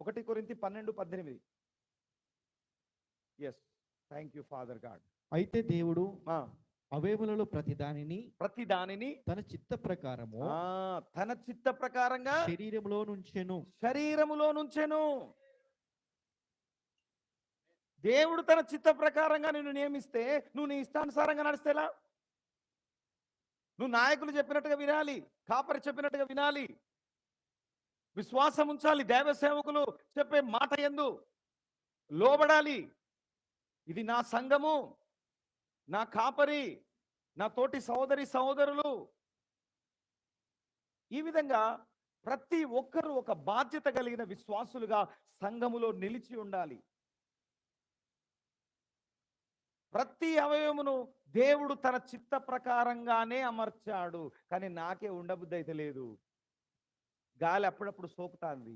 1 కొరింథీ 12:18. Yes, thank you father God. అయితే దేవుడు అవయములలో ప్రతి దానిని తన చిత్త ప్రకారము తన చిత్త ప్రకారంగా శరీరములో నుంచెను. దేవుడు తన చిత్త ప్రకారంగా నిన్ను నియమిస్తే నువ్వు నీ ఇష్టానుసారంగా నడిస్తేలా? నువ్వు నాయకులు చెప్పినట్టుగా వినాలి, కాపరి చెప్పినట్టుగా వినాలి, విశ్వాసం ఉంచాలి, దైవ సేవకులు చెప్పే మాట యందు లోబడాలి. ఇది నా సంఘము, నా కాపరి, నా తోటి సహోదరి సహోదరులు. ఈ విధంగా ప్రతి ఒక్కరూ ఒక బాధ్యత కలిగిన విశ్వాసులుగా సంఘములో నిలిచి ఉండాలి. ప్రతి అవయవమును దేవుడు తన చిత్త ప్రకారంగానే అమర్చాడు. కానీ నాకే ఉండబుద్ధి అయితే లేదు. గాలి అప్పుడప్పుడు సోకుతాంది,